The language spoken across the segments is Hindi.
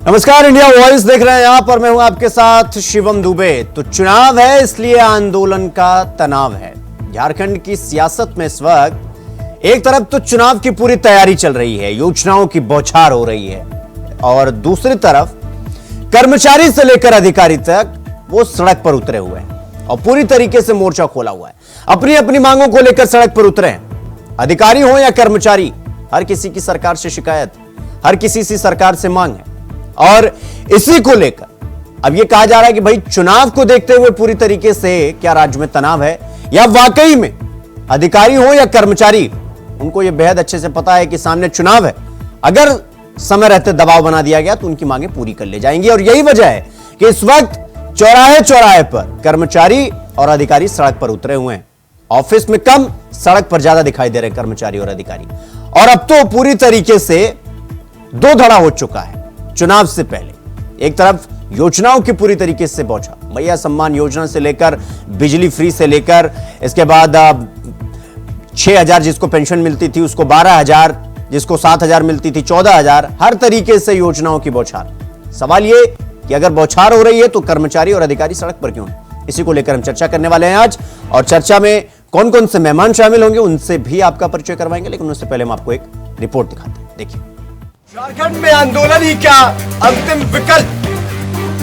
नमस्कार, इंडिया वॉइस देख रहे हैं। यहां पर मैं हूं आपके साथ शिवम दुबे। तो चुनाव है, इसलिए आंदोलन का तनाव है। झारखंड की सियासत में इस वक्त एक तरफ तो चुनाव की पूरी तैयारी चल रही है, योजनाओं की बौछार हो रही है, और दूसरी तरफ कर्मचारी से लेकर अधिकारी तक वो सड़क पर उतरे हुए हैं और पूरी तरीके से मोर्चा खोला हुआ है। अपनी अपनी मांगों को लेकर सड़क पर उतरे हैं। अधिकारी हो या कर्मचारी, हर किसी की सरकार से शिकायत, हर किसी से सरकार से मांग है। और इसी को लेकर अब यह कहा जा रहा है कि भाई चुनाव को देखते हुए पूरी तरीके से क्या राज्य में तनाव है, या वाकई में अधिकारी हो या कर्मचारी, उनको यह बेहद अच्छे से पता है कि सामने चुनाव है, अगर समय रहते दबाव बना दिया गया तो उनकी मांगें पूरी कर ली जाएंगी। और यही वजह है कि इस वक्त चौराहे चौराहे पर कर्मचारी और अधिकारी सड़क पर उतरे हुए हैं। ऑफिस में कम, सड़क पर ज्यादा दिखाई दे रहे कर्मचारी और अधिकारी। और अब तो पूरी तरीके से दो धड़ा हो चुका है चुनाव से पहले। एक तरफ योजनाओं की पूरी तरीके से पहुंचा, मैया सम्मान योजना से लेकर बिजली फ्री से लेकर, इसके बाद 6,000 जिसको पेंशन मिलती थी उसको 12,000, जिसको 7,000 मिलती थी 14,000, हर तरीके से योजनाओं की बौछार। सवाल यह कि अगर बौछार हो रही है तो कर्मचारी और अधिकारी सड़क पर क्यों हैं? इसी को लेकर हम चर्चा करने वाले हैं आज। और चर्चा में कौन कौन से मेहमान शामिल होंगे उनसे भी आपका परिचय करवाएंगे, लेकिन उससे पहले हम आपको एक रिपोर्ट दिखाते हैं। देखिए, झारखंड में आंदोलन ही क्या अंतिम विकल्प?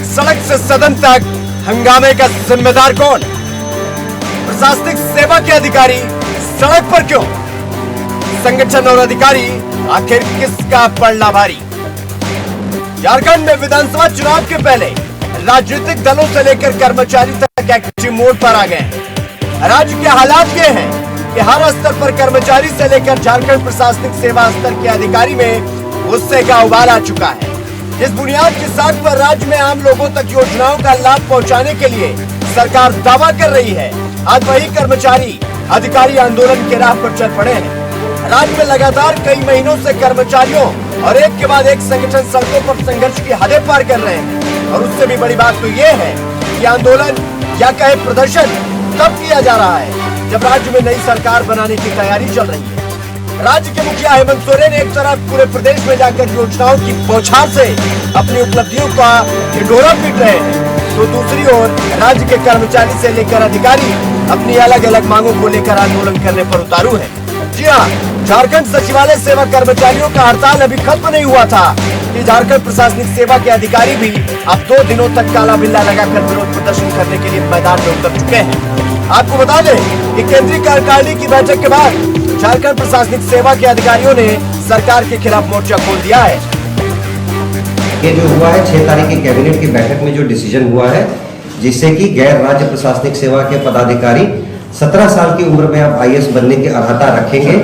सड़क से सदन तक हंगामे का जिम्मेदार कौन? प्रशासनिक सेवा के अधिकारी सड़क पर क्यों? संगठन और अधिकारी आखिर किसका पड़ना भारी? झारखंड में विधानसभा चुनाव के पहले राजनीतिक दलों से लेकर कर्मचारी तक एक्टिव मोड पर आ गए। राज्य के हालात ये हैं कि हर स्तर पर कर्मचारी से लेकर झारखंड प्रशासनिक सेवा स्तर के अधिकारी में गुस्से का उबाल आ चुका है। इस बुनियाद की साख पर राज्य में आम लोगों तक योजनाओं का लाभ पहुंचाने के लिए सरकार दावा कर रही है। आज वही कर्मचारी अधिकारी आंदोलन के राह पर चल पड़े हैं। राज्य में लगातार कई महीनों से कर्मचारियों और एक के बाद एक संगठन सड़कों पर संघर्ष की हदें पार कर रहे हैं। और उससे भी बड़ी बात तो ये है कि आंदोलन या कहे प्रदर्शन तब किया जा रहा है जब राज्य में नई सरकार बनाने की तैयारी चल रही है। राज्य के मुखिया हेमंत सोरेन एक तरफ पूरे प्रदेश में जाकर योजनाओं की बौछार से अपनी उपलब्धियों का ढिंढोरा पीट रहे हैं, तो दूसरी ओर राज्य के कर्मचारी से लेकर अधिकारी अपनी अलग अलग मांगों को लेकर आंदोलन करने पर उतारू है। जी हाँ, झारखंड सचिवालय सेवा कर्मचारियों का हड़ताल अभी खत्म नहीं हुआ था कि झारखंड प्रशासनिक सेवा के अधिकारी भी अब 2 दिनों तक काला बिल्ला लगाकर विरोध प्रदर्शन करने के लिए मैदान में उतर चुके हैं। आपको बता दें कि केंद्रीय कार्यकारिणी की बैठक के बाद झारखंड प्रशासनिक सेवा के अधिकारियों ने सरकार के खिलाफ मोर्चा खोल दिया है। ये जो हुआ है 6 तारीख की कैबिनेट की बैठक में जो डिसीजन हुआ है, जिससे कि गैर राज्य प्रशासनिक सेवा के पदाधिकारी 17 साल की उम्र में अब IAS बनने की अर्हता रखेंगे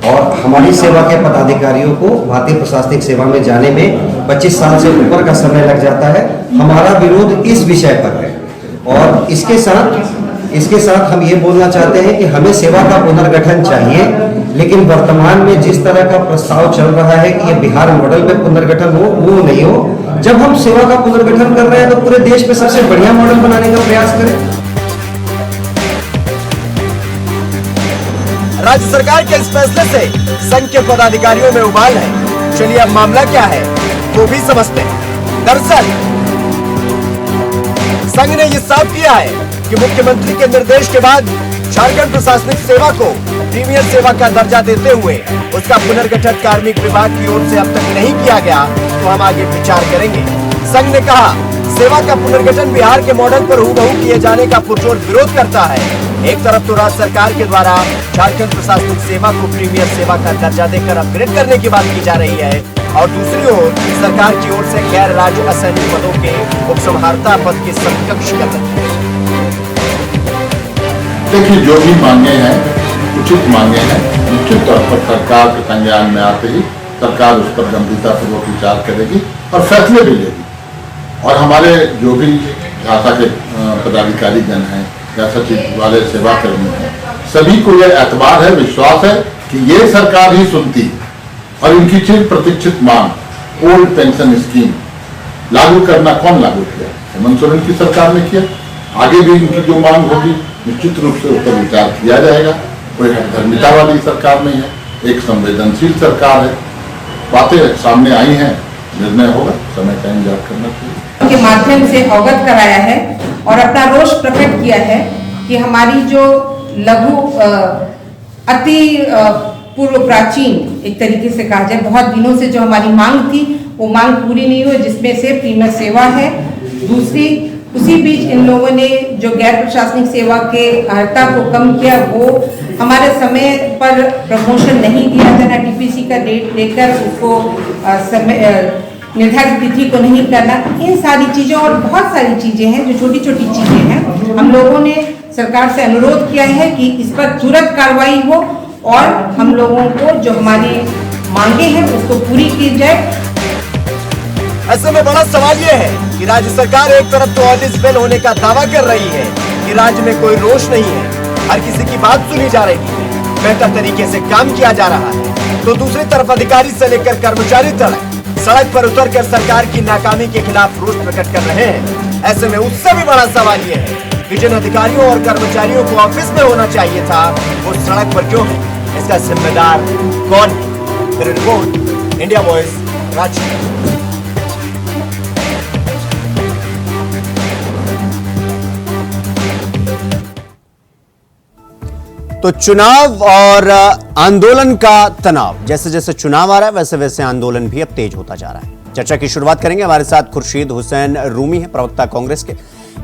और हमारी सेवा के पदाधिकारियों को भारतीय प्रशासनिक सेवा में जाने में 25 साल से ऊपर का समय लग जाता है। हमारा विरोध इस विषय पर है। और इसके साथ हम ये बोलना चाहते हैं कि हमें सेवा का पुनर्गठन चाहिए, लेकिन वर्तमान में जिस तरह का प्रस्ताव चल रहा है कि ये बिहार मॉडल पे पुनर्गठन हो, वो नहीं हो। जब हम सेवा का पुनर्गठन कर रहे हैं तो पूरे देश में सबसे बढ़िया मॉडल बनाने का प्रयास करें। राज्य सरकार के इस फैसले से संघ के पदाधिकारियों में उबाल है। चलिए अब मामला क्या है वो भी समझते हैं। दरअसल संघ ने ये साफ किया है कि मुख्यमंत्री के निर्देश के बाद झारखंड प्रशासनिक सेवा को प्रीमियर सेवा का दर्जा देते हुए उसका पुनर्गठन कार्मिक विभाग की ओर से अब तक नहीं किया गया तो हम आगे विचार करेंगे। संघ ने कहा, सेवा का पुनर्गठन बिहार के मॉडल पर हूबहू किए जाने का पुरजोर विरोध करता है। एक तरफ तो राज्य सरकार के द्वारा झारखंड प्रशासनिक सेवा को प्रीमियर सेवा का दर्जा देकर अपग्रेड करने की बात की जा रही है, और दूसरी ओर सरकार की ओर से गैर राज्य असैनिक पदों के उपसंहारता पद के समकक्ष कर रही है। देखिए, जो भी मांगे हैं उचित मांगे हैं, निश्चित तौर पर सरकार के संज्ञान में आते ही सरकार उस पर गंभीरतापूर्वक विचार करेगी और फैसले भी लेगी। और हमारे जो भी झांसा के पदाधिकारी जन हैं या सचिवालय सेवा कर्मी हैं, सभी को यह एतबार है, विश्वास है कि ये सरकार ही सुनती है और इनकी चिर प्रतीक्षित मांग ओल्ड पेंशन स्कीम लागू करना कौन लागू किया? हेमंत सोरेन की सरकार ने किया। आगे भी इनकी जो मांग होगी निश्चित रूप से उस पर विचार किया जाएगा। कोई हठधर्मिता वाली सरकार नहीं है, एक संवेदनशील सरकार है। बातें सामने आई हैं निर्णय होगा, समय का इंतजार करना चाहिए। के माध्यम से अवगत कराया है और अपना रोष प्रकट किया है कि हमारी जो लघु अति पूर्व प्राचीन एक तरीके से कहा जाए बहुत दिनों से जो हमारी मांग थी वो मांग पूरी नहीं हुई, जिसमें से प्रीमियर सेवा है। दूसरी, उसी बीच इन लोगों ने जो गैर प्रशासनिक सेवा के अर्हता को कम किया, वो हमारे समय पर प्रमोशन नहीं दिया जाना, टीपीसी का डेट लेकर उसको समय निर्धारित तिथि को नहीं करना, इन सारी चीज़ों और बहुत सारी चीज़ें हैं जो छोटी छोटी चीज़ें हैं। हम लोगों ने सरकार से अनुरोध किया है कि इस पर तुरंत कार्रवाई हो और हम लोगों को जो हमारी मांगे हैं उसको पूरी की जाए। ऐसे में बड़ा सवाल यह है कि राज्य सरकार एक तरफ तो ऑडिट फेल होने का दावा कर रही है कि राज्य में कोई रोष नहीं है, हर किसी की बात सुनी जा रही है, बेहतर तरीके से काम किया जा रहा है, तो दूसरी तरफ अधिकारी से लेकर कर्मचारी तक सड़क पर उतरकर सरकार की नाकामी के खिलाफ रोष प्रकट कर रहे हैं। ऐसे में उससे भी बड़ा सवाल यह है कि जिन अधिकारियों और कर्मचारियों को ऑफिस में होना चाहिए था वो सड़क पर क्यों है, इसका जिम्मेदार कौन है? Bureau report, India voice, Ranchi. तो चुनाव और आंदोलन का तनाव, जैसे जैसे चुनाव आ रहा है वैसे वैसे आंदोलन भी अब तेज होता जा रहा है। चर्चा की शुरुआत करेंगे, हमारे साथ खुर्शीद हुसैन रूमी है, प्रवक्ता कांग्रेस के,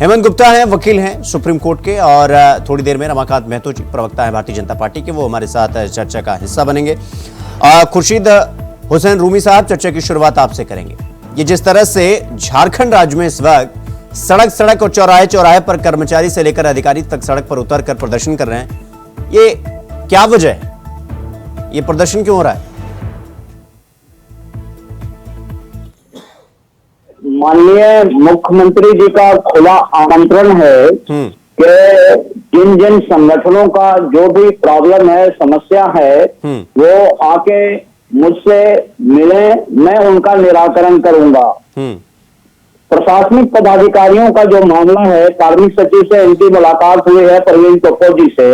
हेमंत गुप्ता हैं, वकील हैं सुप्रीम कोर्ट के, और थोड़ी देर में रमाकांत महतो जी, प्रवक्ता है भारतीय जनता पार्टी के, वो हमारे साथ चर्चा का हिस्सा बनेंगे। खुर्शीद हुसैन रूमी साहब, चर्चा की शुरुआत आपसे करेंगे। ये जिस तरह से झारखंड राज्य में इस वक्त सड़क सड़क और चौराहे चौराहे पर कर्मचारी से लेकर अधिकारी तक सड़क पर उतर कर प्रदर्शन कर रहे हैं, ये क्या वजह है? ये प्रदर्शन क्यों हो रहा है? माननीय मुख्यमंत्री जी का खुला आमंत्रण है कि जिन जिन संगठनों का जो भी प्रॉब्लम है, समस्या है, वो आके मुझसे मिले, मैं उनका निराकरण करूंगा। प्रशासनिक पदाधिकारियों का जो मामला है, कार्मिक सचिव से इनकी मुलाकात हुई है, प्रवीण टोप्पो जी से,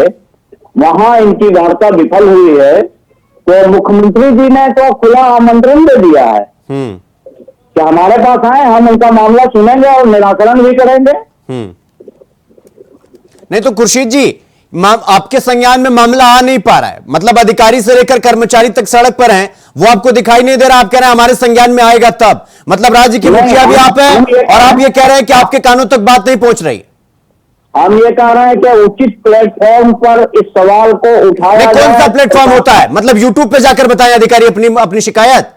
वहां इनकी वार्ता विफल हुई है, तो मुख्यमंत्री जी ने तो खुला आमंत्रण दे दिया है कि हमारे पास आए, हम उनका मामला सुनेंगे और निराकरण भी करेंगे। नहीं तो खुर्शीद जी, आपके संज्ञान में मामला आ नहीं पा रहा है, मतलब अधिकारी से लेकर कर्मचारी तक सड़क पर हैं, वो आपको दिखाई नहीं दे रहा, आप कह रहे हैं हमारे संज्ञान में आएगा तब, मतलब राज्य की मुखिया भी आप हैं और आप ये कह रहे हैं कि आपके कानों तक बात नहीं पहुंच रही। हम ये कह रहे हैं कि उचित प्लेटफॉर्म पर इस सवाल को उठाया। कौन सा प्लेटफॉर्म होता है? मतलब यूट्यूब पे जाकर बताएं अधिकारी अपनी शिकायत।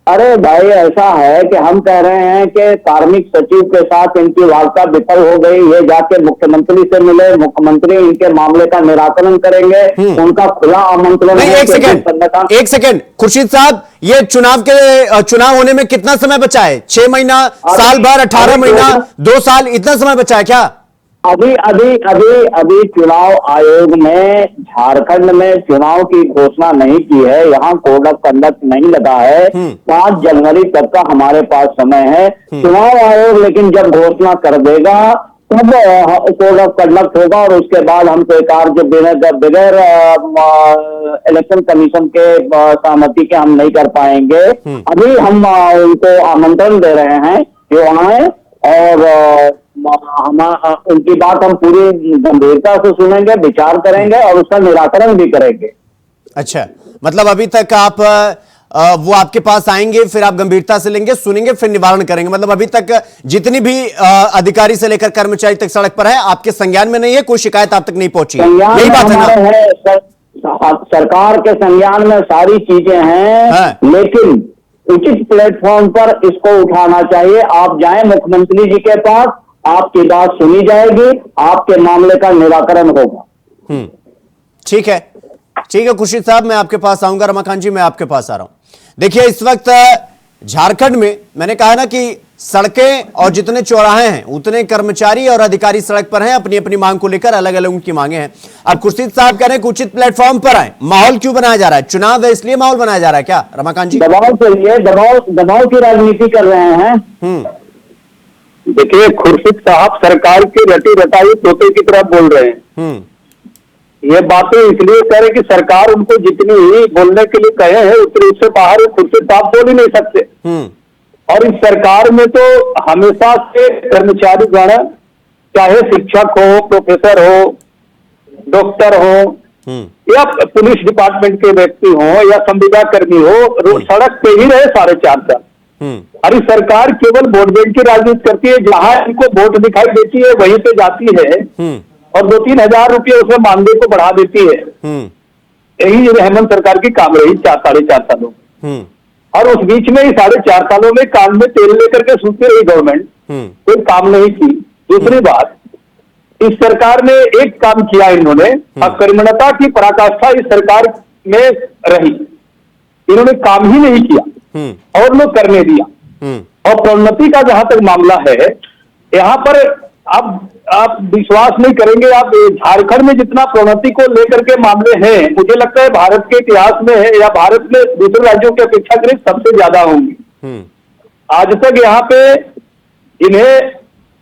अरे भाई, ऐसा है कि हम कह रहे हैं कि कार्मिक सचिव के साथ इनकी वार्ता विफल हो गई, ये जाके मुख्यमंत्री से मिले, मुख्यमंत्री इनके मामले का निराकरण करेंगे, उनका खुला आमंत्रण है। एक सेकेंड खुर्शीद साहब, ये चुनाव होने में कितना समय बचा है? 6 महीना, साल भर, 18 महीना, 2 साल, इतना समय बचा है क्या? अभी चुनाव आयोग ने झारखंड में चुनाव की घोषणा नहीं की है, यहाँ कोड ऑफ कंडक्ट नहीं लगा है। 5 जनवरी तक का हमारे पास समय है। चुनाव आयोग लेकिन जब घोषणा कर देगा तब कोड ऑफ कंडक्ट होगा और उसके बाद हम सरकार जो बगैर इलेक्शन कमीशन के सहमति के हम नहीं कर पाएंगे। अभी हम उनको आमंत्रण दे रहे हैं कि आए और उनकी बात हम पूरी गंभीरता से सुनेंगे, विचार करेंगे और उसका निराकरण भी करेंगे। अच्छा, मतलब अभी तक आप वो आपके पास आएंगे, फिर आप गंभीरता से लेंगे, सुनेंगे, फिर निवारण करेंगे। मतलब अभी तक जितनी भी अधिकारी से लेकर कर्मचारी तक सड़क पर है, आपके संज्ञान में नहीं है, कोई शिकायत आप तक नहीं पहुंची, यही बात है ना? सरकार के संज्ञान में सारी चीजें हैं, लेकिन उचित प्लेटफॉर्म पर इसको उठाना चाहिए। आप जाएं मुख्यमंत्री जी के पास, आपकी बात सुनी जाएगी, आपके मामले का निराकरण होगा। ठीक है खुर्शीद साहब, मैं आपके पास आऊंगा। रमाकांत जी, मैं आपके पास आ रहा हूं। देखिए, इस वक्त झारखंड में मैंने कहा ना कि सड़कें और जितने चौराहे हैं उतने कर्मचारी और अधिकारी सड़क पर हैं, अपनी अपनी मांग को लेकर अलग अलग उनकी मांगे हैं। अब खुर्शीद साहब कह रहे हैं कि उचित प्लेटफॉर्म पर आए। माहौल क्यों बनाया जा रहा है? चुनाव है इसलिए माहौल बनाया जा रहा है क्या रमाकांत जी? दबाव के लिए दबाव की राजनीति कर रहे हैं। देखिए खुर्शीद साहब सरकार की रटी रटाई तोते की तरफ बोल रहे हैं। ये बातें इसलिए कह रहे कि सरकार उनको जितनी ही बोलने के लिए कहे हैं उतनी उससे बाहर खुर्शीद साहब बोल ही नहीं सकते। और इस सरकार में तो हमेशा से कर्मचारी गण, चाहे शिक्षक हो, प्रोफेसर हो, डॉक्टर हो, या पुलिस डिपार्टमेंट के व्यक्ति हो, या संविदा कर्मी हो, रोज सड़क पे ही रहे 4.5 साल। और इस सरकार केवल वोट बैंक की राजनीति करती है, जहां इनको वोट दिखाई देती है वहीं पे जाती है और 2-3 हजार रुपये उसमें मानदेय को बढ़ा देती है। यही हेमंत सरकार की काम रही 4-4.5 सालों में। और उस बीच में ही 4.5 सालों में कान में तेल लेकर के सूती रही गवर्नमेंट, कोई काम नहीं की। दूसरी बात, इस सरकार ने एक काम किया, इन्होंने अकर्मण्यता की पराकाष्ठा इस सरकार में रही, इन्होंने काम ही नहीं किया और लोग करने दिया। और प्रोन्नति का जहां तक मामला है, यहाँ पर अब आप विश्वास नहीं करेंगे, आप झारखंड में जितना प्रोन्नति को लेकर के मामले हैं, मुझे लगता है भारत के इतिहास में है या भारत में दूसरे राज्यों की अपेक्षाकृत सबसे ज्यादा होंगी। आज तक यहाँ पे इन्हें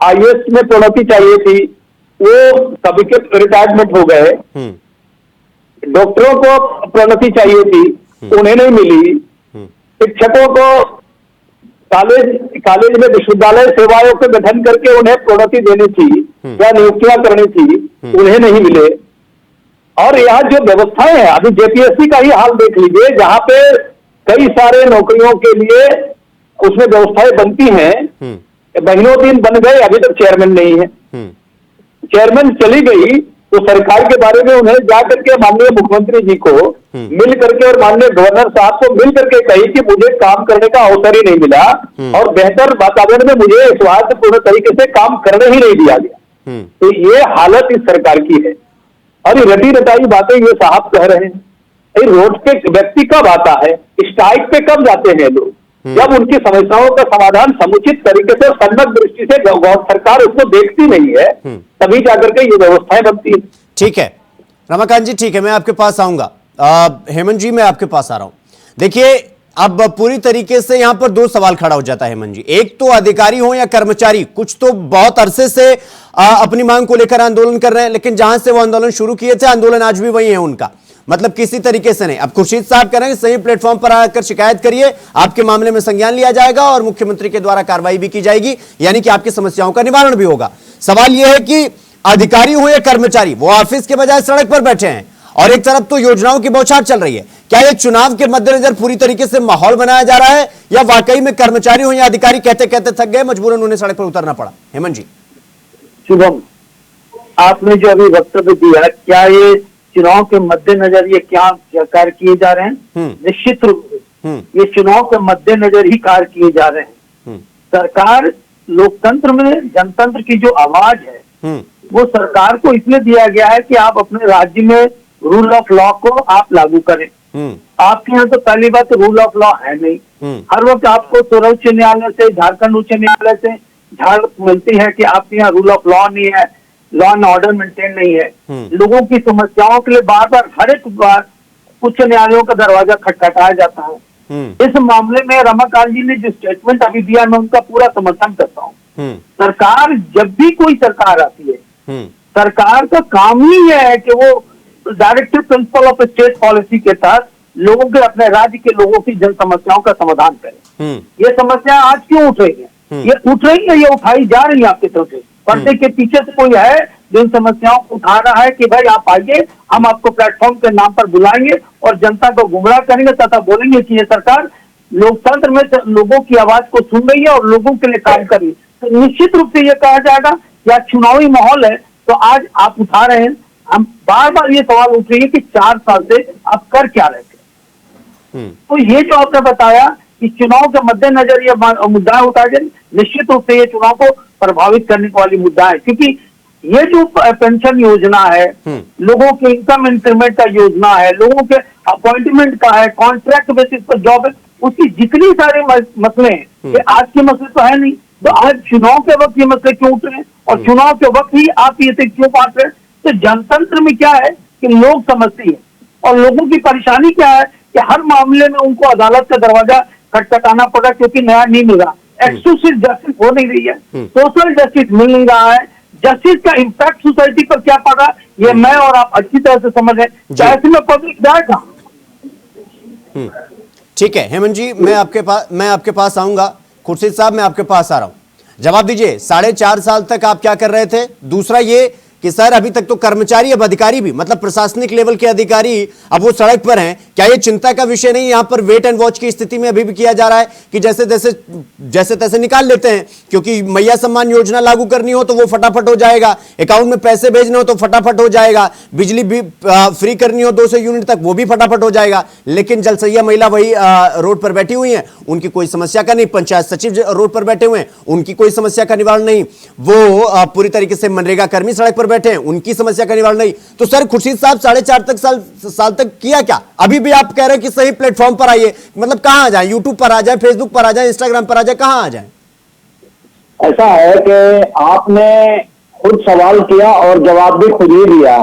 आईएएस में प्रोन्नति चाहिए थी, वो सभी के रिटायरमेंट हो गए। डॉक्टरों को प्रोन्नति चाहिए थी, उन्हें नहीं मिली। शिक्षकों को कॉलेज में विश्वविद्यालय सेवाओं के गठन करके उन्हें प्रोन्नति देनी थी या नियुक्तियां करनी थी, उन्हें नहीं मिले। और यहाँ जो व्यवस्थाएं हैं, अभी जेपीएससी का ही हाल देख लीजिए, जहां पे कई सारे नौकरियों के लिए उसमें व्यवस्थाएं बनती हैं, महीनों दिन बन गए, अभी तक चेयरमैन नहीं है। चेयरमैन चली गई तो सरकार के बारे में उन्हें जाकर के माननीय मुख्यमंत्री जी को मिल करके और माननीय गवर्नर साहब को मिल करके कही कि मुझे काम करने का अवसर ही नहीं मिला और बेहतर वातावरण में मुझे स्वार्थपूर्ण तरीके से काम करने ही नहीं दिया गया। तो ये हालत इस सरकार की है। और ये रटी रटाई बातें ये साहब कह रहे हैं, रोड पे व्यक्ति कब आता है, स्ट्राइक पे कब जाते हैं लोग, जब उनकी समस्याओं का समाधान समुचित तरीके से सम्यक दृष्टि से सरकार उसको देखती नहीं है, तभी जाकर के ये व्यवस्थाएं बनती है। ठीक है रमाकांत जी, ठीक है, मैं आपके पास आऊंगा। हेमंत जी, मैं आपके पास आ रहा हूं। देखिए, अब पूरी तरीके से यहां पर दो सवाल खड़ा हो जाता है हेमंत जी। एक तो अधिकारी हो या कर्मचारी, कुछ तो बहुत अरसे से अपनी मांग को लेकर आंदोलन कर रहे हैं, लेकिन जहां से वो आंदोलन शुरू किए थे, आंदोलन आज भी वही है उनका, मतलब किसी तरीके से नहीं। अब खुर्शीद साहब कह रहे हैं सही प्लेटफॉर्म पर आकर शिकायत करिए, आपके मामले में संज्ञान लिया जाएगा और मुख्यमंत्री के द्वारा कार्रवाई भी की जाएगी, यानी कि आपकी समस्याओं का निवारण भी होगा। सवाल यह है कि अधिकारी हो या कर्मचारी, वो ऑफिस के बजाय सड़क पर बैठे हैं और एक तरफ तो योजनाओं की बौछार चल रही है। क्या यह चुनाव के मद्देनजर पूरी तरीके से माहौल बनाया जा रहा है, या वाकई में कर्मचारी हो या अधिकारी कहते कहते थक गए, मजबूरन उन्हें सड़क पर उतरना पड़ा? हेमंत जी। शुभम, आपने जो अभी वक्तव्य दिया, क्या ये चुनाव के मद्देनजर ये क्या कार्य किए जा रहे हैं? निश्चित रूप से ये चुनाव के मद्देनजर ही कार्य किए जा रहे हैं। सरकार, लोकतंत्र में जनतंत्र की जो आवाज है, वो सरकार को इसलिए दिया गया है कि आप अपने राज्य में रूल ऑफ लॉ को आप लागू करें। आपके यहाँ तो पहली बात रूल ऑफ लॉ है नहीं। हर वक्त आपको सर्वोच्च न्यायालय से, झारखंड उच्च न्यायालय से झाड़ मिलती है कि आपके यहाँ रूल ऑफ लॉ नहीं है, लॉ एंड ऑर्डर मेंटेन नहीं है। लोगों की समस्याओं के लिए बार बार हर एक बार उच्च न्यायालयों का दरवाजा खटखटाया जाता है। इस मामले में रमाकांत जी ने जो स्टेटमेंट अभी दिया, मैं उनका पूरा समर्थन करता हूँ। सरकार, जब भी कोई सरकार आती है, सरकार का काम ही यह है कि वो directive principle of state policy के तहत लोगों के, अपने राज्य के लोगों की जन समस्याओं का समाधान करे। ये समस्या आज क्यों उठ रही है? ये उठ रही है, ये उठाई जा रही है आपकी तरफ से। पर्दे के पीछे से कोई है जो इन समस्याओं को उठा रहा है कि भाई आप आइए, हम आपको प्लेटफॉर्म के नाम पर बुलाएंगे और जनता को गुमराह करेंगे तथा बोलेंगे कि ये सरकार लोकतंत्र में लोगों की आवाज को सुन रही है और लोगों के लिए काम कर रही है। तो निश्चित रूप से ये कहा जाएगा कि आज चुनावी माहौल है, तो आज आप उठा रहे हैं। हम बार बार ये सवाल उठ रही है कि 4 साल से आप कर क्या रहे थे? तो ये जो आपने बताया कि चुनाव के मद्देनजर ये मुद्दा उठाया जाए, निश्चित रूप से ये चुनाव को प्रभावित करने वाली मुद्दा है, क्योंकि ये जो पेंशन योजना है, लोगों के इनकम इंक्रीमेंट का योजना है, लोगों के अपॉइंटमेंट का है, कॉन्ट्रैक्ट बेसिस पर जॉब है, उसकी जितनी सारे मसले हैं, ये आज के मसले तो है नहीं। तो आज चुनाव के वक्त ये मसले क्यों उठ रहे हैं और चुनाव के वक्त ही आप ये क्यों बांट रहे हैं? तो जनतंत्र में क्या है कि लोग समझते हैं और लोगों की परेशानी क्या है कि हर मामले में उनको अदालत का दरवाजा खटखटाना पड़ा क्योंकि न्याय नहीं मिल रहा, एक्सक्लूसिव जस्टिस हो नहीं रही है, सोशल जस्टिस मिल नहीं रहा है। जस्टिस का इम्पैक्ट सोसाइटी पर क्या पड़ रहा है, ये मैं और आप अच्छी तरह से समझ रहे हैं। ऐसे में पब्लिक जाएगा। ठीक है हेमंत जी, मैं आपके पास आऊंगा। खुर्शीद साहब मैं आपके पास आ रहा हूं, जवाब दीजिए 4.5 साल तक आप क्या कर रहे थे? दूसरा ये कि सर अभी तक तो कर्मचारी, अब अधिकारी भी, मतलब प्रशासनिक लेवल के अधिकारी अब वो सड़क पर हैं, क्या ये चिंता का विषय नहीं? यहां पर वेट एंड वॉच की स्थिति में अभी भी किया जा रहा है कि जैसे तैसे निकाल लेते हैं, क्योंकि मैया सम्मान योजना लागू करनी हो तो वो फटाफट हो जाएगा, अकाउंट में पैसे भेजने हो तो फटाफट हो जाएगा, बिजली भी फ्री करनी हो 200 यूनिट तक वो भी फटाफट हो जाएगा। लेकिन जलसैया महिला वही रोड पर बैठी हुई है, उनकी कोई समस्या का नहीं, पंचायत सचिव रोड पर बैठे हुए हैं, उनकी कोई समस्या का निवारण नहीं, वो पूरी तरीके से मनरेगा कर्मी सड़क पर बैठे हैं, उनकी समस्या का निवारण नहीं। तो सर खुर्शीद साहब 4.5 साल तक किया क्या? अभी भी आप कह रहे हैं कि सही प्लेटफॉर्म पर आइए, मतलब कहां आ जाए? यूट्यूब पर आ जाए, फेसबुक पर आ जाए, इंस्टाग्राम पर आ जाए, कहां आ जाए? ऐसा है कि आपने खुद सवाल किया और जवाब भी खुद ही दिया।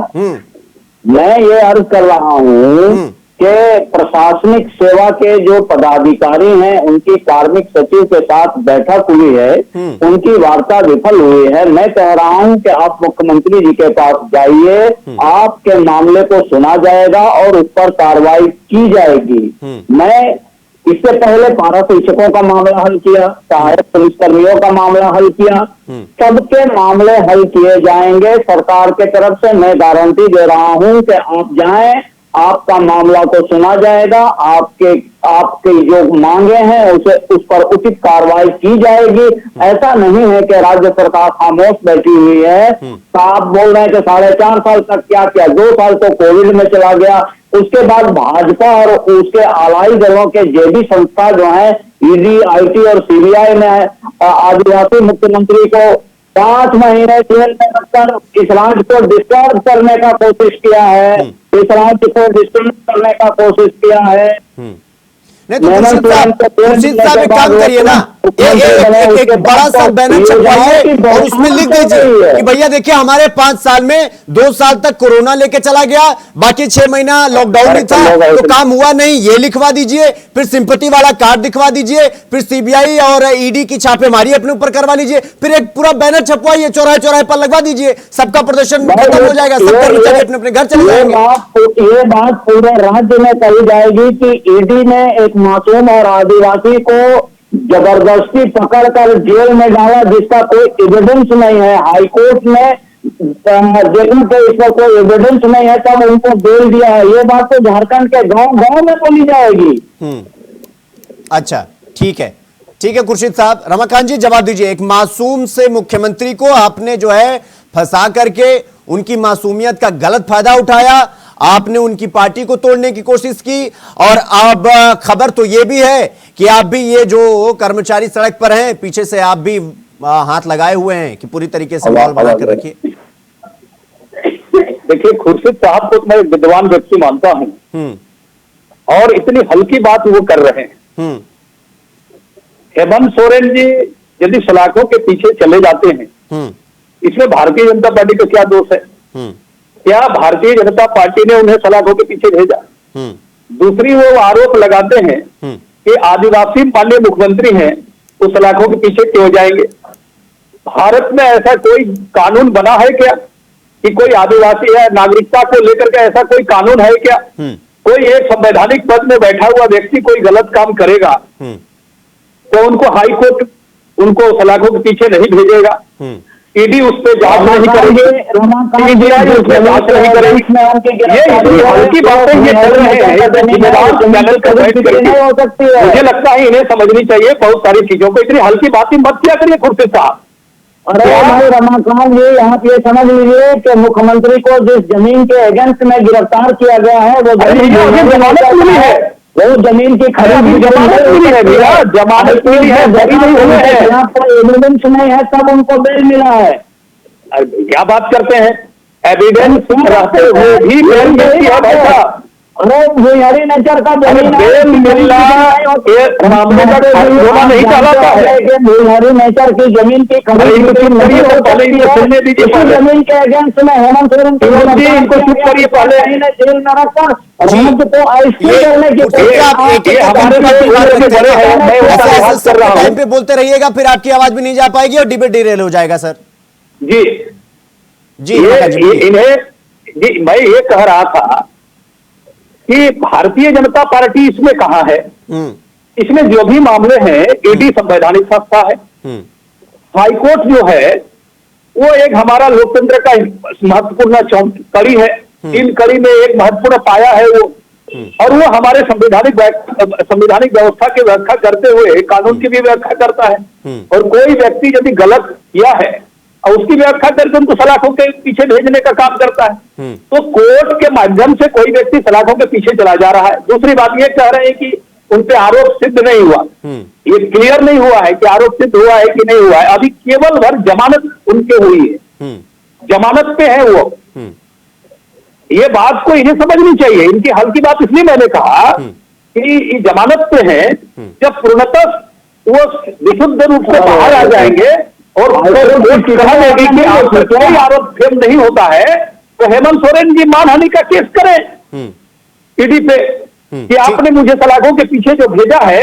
मैं ये अर्ज कर रहा हूं कि प्रशासनिक सेवा के जो पदाधिकारी हैं उनकी कार्मिक सचिव के साथ बैठक हुई है, उनकी वार्ता विफल हुई है। मैं कह रहा हूं कि आप मुख्यमंत्री जी के पास जाइए, आपके मामले को सुना जाएगा और उस पर कार्रवाई की जाएगी। मैं इससे पहले पारा शिक्षकों का मामला हल किया, सहायक पुलिसकर्मियों का मामला हल किया, सबके मामले हल किए जाएंगे। सरकार के तरफ से मैं गारंटी दे रहा हूं कि आप जाएं, आपका मामला को सुना जाएगा, आपके जो मांगे हैं उस पर उचित कार्रवाई की जाएगी। ऐसा नहीं है कि राज्य सरकार खामोश बैठी हुई है। आप बोल रहे हैं कि 4.5 साल तक क्या किया? 2 साल तो कोविड में चला गया, उसके बाद भाजपा और उसके आलाई दलों के जेडी संस्था जो है ईडी, आईटी और सीबीआई ने आदिवासी मुख्यमंत्री को 5 महीने जेल में रखकर इस राज्य को डिस्टर्ब करने का कोशिश किया है, इस राज्य को डिस्टर्ब करने का कोशिश किया है। नहीं तो खुर्शीद साहब एक काम करिए ना, एक बड़ा सा बैनर छपवाइए और उसमें लिख दीजिए कि भैया देखिए हमारे 5 साल में 2 साल तक कोरोना लेके चला गया, बाकी 6 महीना लॉकडाउन ही था तो काम हुआ नहीं, ये लिखवा दीजिए। फिर सिंपैथी वाला कार्ड दिखवा दीजिए, फिर सीबीआई और ईडी की छापेमारी अपने ऊपर करवा लीजिए, फिर एक पूरा बैनर छपवाइए, चौराहे चौराहे पर लगवा दीजिए, सबका प्रदर्शन खत्म हो जाएगा, सब कर्मचारी अपने अपने घर चले जाएंगे। ये बात पूरे राज्य में कही जाएगी कि ईडी ने एक मासूम और आदिवासी को जबरदस्ती पकड़कर जेल में डाला जिसका कोई एविडेंस नहीं है। हाईकोर्ट ने देखने के इस पर कोई एविडेंस नहीं है तब उनको बेल दिया है। ये बात तो झारखंड के गांव गांव में बोली जाएगी। अच्छा ठीक है खुर्शीद साहब। रमाकांत जी जवाब दीजिए, एक मासूम से मुख्यमंत्री को आपने जो है फंसा करके उनकी मासूमियत का गलत फायदा उठाया, आपने उनकी पार्टी को तोड़ने की कोशिश की, और अब खबर तो यह भी है कि आप भी ये जो कर्मचारी सड़क पर हैं पीछे से आप भी हाथ लगाए हुए हैं कि पूरी तरीके से माहौल बनाकर रखिए। देखिए खुर्शीद साहब को मैं विद्वान व्यक्ति मानता हूं और इतनी हल्की बात वो कर रहे हैं। हेमंत सोरेन जी यदि सलाखों के पीछे चले जाते हैं, इसमें भारतीय जनता पार्टी का क्या दोष है? क्या भारतीय जनता पार्टी ने उन्हें सलाखों के पीछे भेजा? दूसरी वो आरोप लगाते हैं कि आदिवासी माननीय मुख्यमंत्री हैं वो सलाखों के पीछे क्यों जाएंगे? भारत में ऐसा कोई कानून बना है क्या कि कोई आदिवासी है नागरिकता को लेकर के ऐसा कोई कानून है क्या? कोई एक संवैधानिक पद में बैठा हुआ व्यक्ति कोई गलत काम करेगा तो उनको हाई कोर्ट उनको सलाखों के पीछे नहीं भेजेगा, ईडी उस पर जांच नहीं करेगी, सीबीआई उस पर जांच नहीं करेगी। ये हल्की बातें ये कर रहे हैं जिम्मेदार चैनल पर बैठ करके। मुझे लगता है इन्हें समझनी चाहिए बहुत सारी चीजों को, इतनी हल्की बातें मत किया करिए खुर्शीद साहब। अरे भाई रमाकांत जी, यहाँ पे समझ लीजिए कि मुख्यमंत्री को जिस जमीन के एजेंट में गिरफ्तार किया गया है वो जमानत मिली है, वो जमीन की खरीद जमानत मिली है भैया, जमानत मिली है, एविडेंस नहीं है तब उनको बेल मिला है। क्या बात करते हैं? एविडेंस रहते हुए भी बेल मिलती है भाई साहब। अरे भूहारी नेचर का बेल मिलना मामले का होना नहीं चाहता है। भूहारी नेचर की जमीन की खरीद जमीन के अगेंस्ट में हेमंत सोरेन इनको चुप करिए पहले जेल में रखकर राज्य को आइसक्रीम करने की टाइम पे बोलते रहिएगा, फिर आपकी आवाज भी नहीं जा पाएगी और डिबेट डिरेल हो जाएगा। सर जी जी इन्हें जी मैं ये कह रहा था कि भारतीय जनता पार्टी इसमें कहां है? इसमें जो भी मामले हैं, ईडी संवैधानिक संस्था है, हाईकोर्ट जो है वो एक हमारा लोकतंत्र का महत्वपूर्ण कड़ी है। इन कड़ी में एक महत्वपूर्ण पाया है वो, और वो हमारे संवैधानिक व्यवस्था की व्याख्या करते हुए कानून की भी व्याख्या करता है। और कोई व्यक्ति यदि गलत किया है और उसकी व्याख्या करके उनको सलाखों के पीछे भेजने का काम करता है, तो कोर्ट के माध्यम से कोई व्यक्ति सलाखों के पीछे चला जा रहा है। दूसरी बात ये कह रहे हैं कि उन पे आरोप सिद्ध नहीं हुआ, ये क्लियर नहीं हुआ है कि आरोप सिद्ध हुआ है कि नहीं हुआ है। अभी केवल भर जमानत उनके हुई है, जमानत पे है वो। ये बात को इन्हें समझनी चाहिए। इनकी हल की बात इसलिए मैंने कहा कि जमानत पे है, जब पूर्णतः वो विशुद्ध रूप से बाहर आ जाएंगे और कहा देगी कि कोई आरोप फिर नहीं होता है, तो हेमंत सोरेन जी मानहानि का केस करें ईडी पे कि आपने मुझे सलाखों के पीछे जो भेजा है,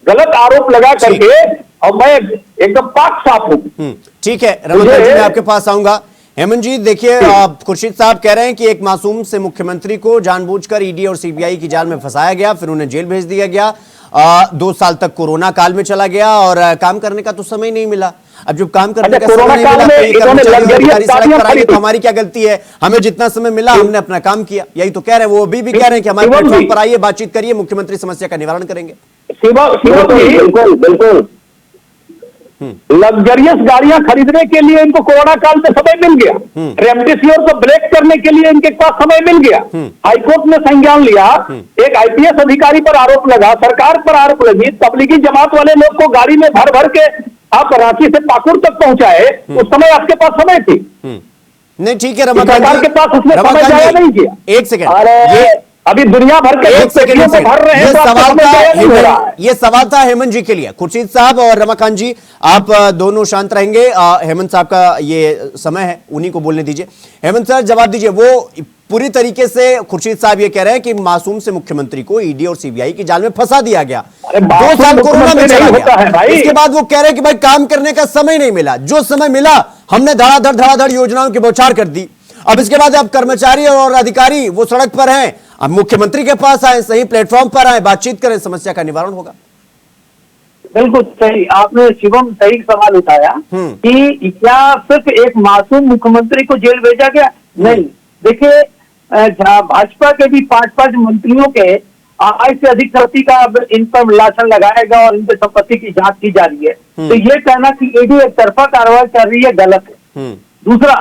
गलत आरोप लगा करके, और मैं एकदम पाक साफ हूं। ठीक है रमाकांत जी, मैं आपके पास आऊंगा। हेमंत जी देखिए, खुर्शीद साहब कह रहे हैं कि एक मासूम से मुख्यमंत्री को जानबूझकर ईडी और सीबीआई की जाल में फंसाया गया, फिर उन्हें जेल भेज दिया गया, 2 साल तक कोरोना काल में चला गया और काम करने का तो समय नहीं मिला। अब जब काम करने का समय नहीं मिला तो हमारी क्या गलती है? हमें जितना समय मिला हमने अपना काम किया, यही तो कह रहे हैं। वो अभी भी कह रहे हैं कि हमारे प्लेटफॉर्म पर आइए, बातचीत करिए, मुख्यमंत्री समस्या का निवारण करेंगे। बिल्कुल बिल्कुल लग्जरियस गाड़ियां खरीदने के लिए इनको कोरोना काल में समय मिल गया, रेमडेसिविर को ब्रेक करने के लिए इनके पास समय मिल गया। हाईकोर्ट ने संज्ञान लिया, एक आईपीएस अधिकारी पर आरोप लगा, सरकार पर आरोप लगी, तबलीगी जमात वाले लोग को गाड़ी में भर भर के आप रांची से पाकुड़ तक पहुंचाए, उस समय आपके पास समय थी। नहीं ठीक है रमाकांत जी, सरकार के पास उसने समय जाया नहीं किया। एक सेकंड, अभी दुनिया भर के एक सेकंड भर रहे हैं, ये सवाल था हेमंत जी के लिए। खुर्शीद साहब और रमाकांत जी, आप दोनों शांत रहेंगे। हेमंत साहब का ये समय है, उन्हीं को बोलने दीजिए। हेमंत सर जवाब दीजिए। वो पूरी तरीके से खुर्शीद साहब ये कह रहे हैं कि मासूम से मुख्यमंत्री को ईडी और सीबीआई की जाल में फंसा दिया गया, 2 साल कोरोना में चला गया। इसके बाद वो कह रहे हैं कि भाई काम करने का समय नहीं मिला, जो समय मिला हमने धड़ाधड़ योजनाओं की बौछार कर दी। अब इसके बाद अब कर्मचारी और अधिकारी वो सड़क पर हैं, अब मुख्यमंत्री के पास आए, सही प्लेटफॉर्म पर आए, बातचीत करें, समस्या का निवारण होगा। बिल्कुल सही, आपने शिवम सही सवाल उठाया कि क्या सिर्फ एक मासूम मुख्यमंत्री को जेल भेजा गया? नहीं, देखिए भाजपा के भी 5-5 मंत्रियों के आय से अधिक संपत्ति का अब इन पर लाछन लगाएगा और इनके संपत्ति की जांच की जा रही है। तो ये कहना कि ईडी एक तरफा कार्रवाई कर रही है, गलत है। दूसरा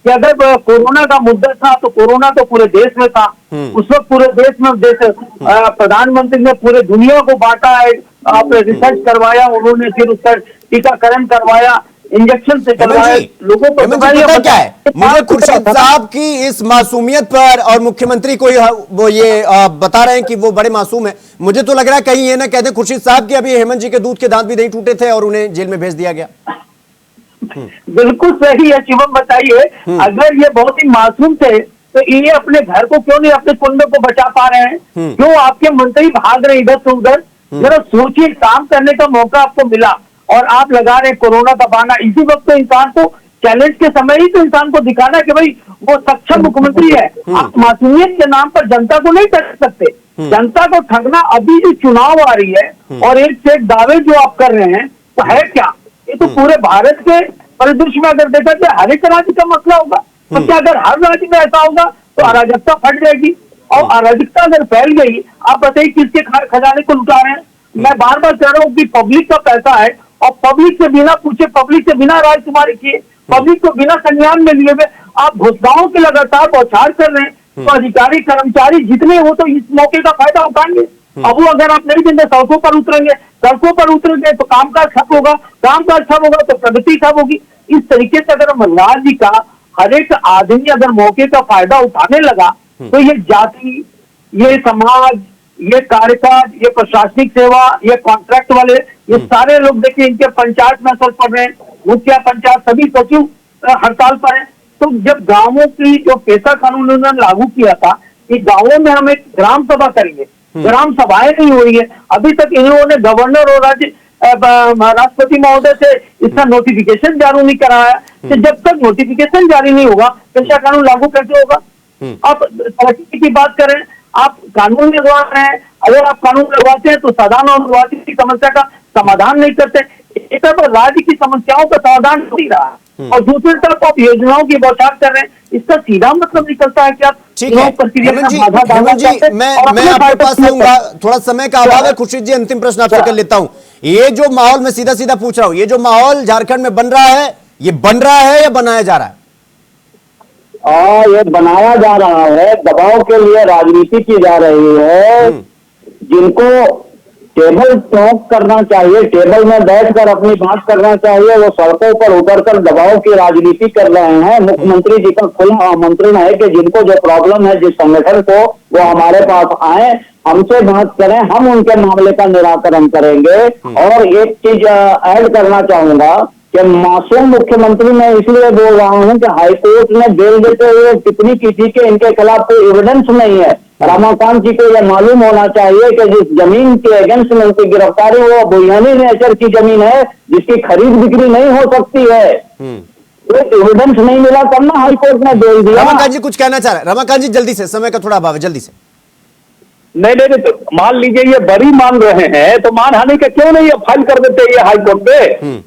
कि अगर कोरोना का मुद्दा था तो कोरोना तो पूरे देश में था, उस वक्त पूरे देश में प्रधानमंत्री ने पूरे दुनिया को बांटा है, आप रिसर्च करवाया, उन्होंने फिर उस पर टीकाकरण करवाया, इंजेक्शन से करवाया, लोगों को क्या है। मुझे खुर्शीद साहब की इस मासूमियत पर और मुख्यमंत्री को वो ये बता रहे हैं कि वो बड़े मासूम है, मुझे तो लग रहा है कहीं ये ना कहते खुर्शीद साहब कि अभी हेमंत जी के दूध के दांत भी नहीं टूटे थे और उन्हें जेल में भेज दिया गया। बिल्कुल सही है शिवम, बताइए अगर ये बहुत ही मासूम थे तो ये अपने घर को क्यों नहीं, अपने कुंड को बचा पा रहे हैं? क्यों आपके मंत्री भाग रहे इधर से उधर? जरा सोचिए, काम करने का मौका आपको मिला और आप लगा रहे कोरोना का बहाना। इसी वक्त तो इंसान को चैलेंज के समय ही तो इंसान को दिखाना कि भाई वो सक्षम मुख्यमंत्री है। आप मासूमियत के नाम पर जनता को नहीं ठग सकते। जनता को ठगना, अभी जो चुनाव आ रही है और एक से एक दावे जो आप कर रहे हैं तो है क्या? ये तो पूरे भारत के परिदृश्य में अगर देखा जाए हर एक राज्य का मसला होगा। तो क्या अगर हर राज्य में ऐसा होगा तो अराजकता फट जाएगी, और अराजकता अगर फैल गई, आप बताइए किसके खजाने को लुटा रहे हैं? मैं बार बार कह रहा हूँ कि पब्लिक का पैसा है और पब्लिक से बिना पूछे, पब्लिक से बिना राय तुम्हारे किए, पब्लिक को बिना संज्ञान में लिए हुए आप घुसगांव के लगातार बौछार कर रहे हैं। तो अधिकारी कर्मचारी जितने हो तो इस मौके का फायदा उठाएंगे। अब वो अगर आप नहीं देंगे, सड़कों पर उतरेंगे तो कामकाज ठप होगा, कामकाज ठप होगा तो प्रगति ठप होगी। इस तरीके से अगर हम राज्य का हर एक आदमी अगर मौके का फायदा उठाने लगा तो ये जाति, ये समाज, ये कार्यकाज, ये प्रशासनिक सेवा, ये कॉन्ट्रैक्ट वाले, ये सारे लोग देखिए इनके पंचायत में असर पड़ रहे हैं, मुखिया पंचायत सभी सचिव हड़ताल पर हैं। तो जब गांवों की जो पेशा कानून उन्होंने लागू किया था कि गांवों में हम एक ग्राम सभा करेंगे, ग्राम सभाएं नहीं हो रही है, अभी तक इन्होंने गवर्नर और राज्य राष्ट्रपति महोदय से इसका नोटिफिकेशन जारी नहीं कराया। तो जब तक नोटिफिकेशन जारी नहीं होगा पेशा कानून लागू कैसे होगा? आप तरक्की की बात करें, आप कानून लगवा रहे हैं, अगर आप कानून लगवाते हैं तो साधारण और निर्वाचित की समस्या का समाधान नहीं करते, एक तरफ राज्य की समस्याओं का समाधान हो नहीं रहा और दूसरी तरफ आप योजनाओं की बौछार कर रहे हैं। इसका सीधा मतलब निकलता है कि आप ठीक है प्रक्रिया में बाधा डालना हेमंत जी, चाहते हैं मैं और अपने आपके फायदे पास के लिए आऊंगा, करते हैं। थोड़ा समय का अभाव है। खुर्शीद जी, अंतिम प्रश्न आपसे कर लेता हूं। ये जो माहौल, मैं सीधा सीधा पूछ रहा हूं, ये जो माहौल झारखंड में बन रहा है, ये बन रहा है या बनाया जा रहा है? ये बनाया जा रहा है, दबाव के लिए राजनीति की जा रही है। जिनको टेबल टॉक करना चाहिए, टेबल में बैठकर अपनी बात करना चाहिए, वो सड़कों पर उतरकर दबाव की राजनीति कर रहे हैं। मुख्यमंत्री जी का खुला आमंत्रण है कि जिनको जो प्रॉब्लम है, जिस संगठन को, वो हमारे पास आए, हमसे बात करें, हम उनके मामले का निराकरण करेंगे। और एक चीज ऐड करना चाहूंगा कि मासूम मुख्यमंत्री मैं इसलिए बोल रहा हूं कि हाईकोर्ट ने बेल देते हुए टिप्पणी की थी कि इनके खिलाफ कोई एविडेंस नहीं है। रमाकांत जी को यह मालूम होना चाहिए कि जिस जमीन के अगेंस्ट में उनकी गिरफ्तारी, वो बुनियादी नेचर की जमीन है जिसकी खरीद बिक्री नहीं हो सकती है। कोई एविडेंस नहीं मिला, तब ना हाईकोर्ट ने बेल दिया। रमाकांत जी कुछ कहना चाह रहे हैं? रमाकांत जी जल्दी से, समय का थोड़ा अभाव है, जल्दी से। नहीं, तो मान लीजिए ये बरी मान रहे हैं तो मानहानि का क्यों नहीं फाइल कर देते ये हाईकोर्ट पे?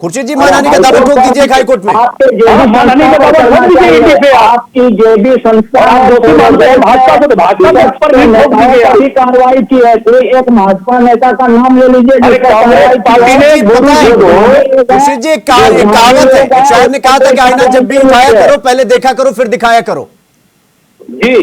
खुर्शीद जी, मानहानि का दावा ठोक दीजिए हाईकोर्ट में। मानहानि का दावा ठोक दीजिए इनके पे। आपकी जो भी संस्था दोषी मानते हैं भाजपा को, तो भाजपा के ऊपर भी ठोक दीजिए। अभी कार्रवाई की है, कोई एक भाजपा नेता का नाम ले लीजिए अरे कांग्रेस पार्टी ने खुर्शीद जी, एक कहावत है, शायद ने कहा था कि आईना जब भी उठाया करो, पहले देखा करो फिर दिखाया करो। जी,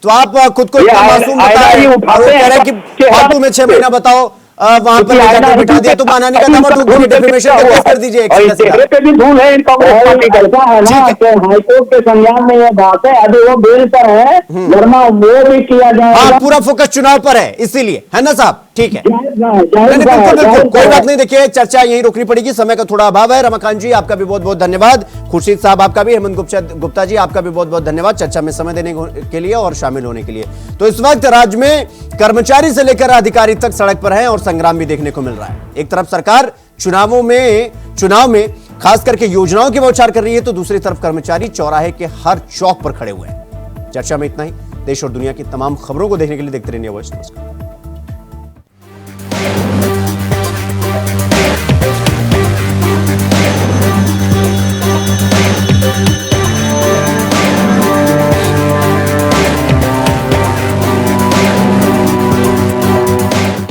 तो आप खुद को इतना मासूम बता रहे हैं, कह रहे हैं कि फालतू में 6 महीना बताओ वहां पर ले जाकर बिठा दिया, तो मानहानि का दावा ठोक दीजिए, डिफेमेशन का केस कर दीजिए। चेहरे पे भी धूल है इन कांग्रेस पार्टी का। ऐसा है ना कि हाईकोर्ट के संज्ञान में ये बात है, अभी वो बेल पर है, वरना वो भी किया जाएगा। हाँ, पूरा फोकस चुनाव पर है, इसीलिए, है ना साहब? ठीक है, बिल्कुल, कोई बात नहीं। देखिए, चर्चा यहीं रोकनी पड़ेगी, समय का थोड़ा अभाव है। रमाकांत जी, आपका भी बहुत बहुत धन्यवाद। खुर्शीद साहब, आपका भी। हेमंत गुप्ता जी, आपका भी बहुत बहुत धन्यवाद चर्चा में समय देने के लिए और शामिल होने के लिए। तो इस वक्त राज्य में कर्मचारी से लेकर अधिकारी तक सड़क पर हैं और संग्राम भी देखने को मिल रहा है। एक तरफ सरकार चुनाव में खास करके योजनाओं की बौछार कर रही है, तो दूसरी तरफ कर्मचारी चौराहे के हर चौक पर खड़े हुए हैं। चर्चा में इतना ही। देश और दुनिया की तमाम खबरों को देखने के लिए देखते रहिए वॉइस। नमस्कार।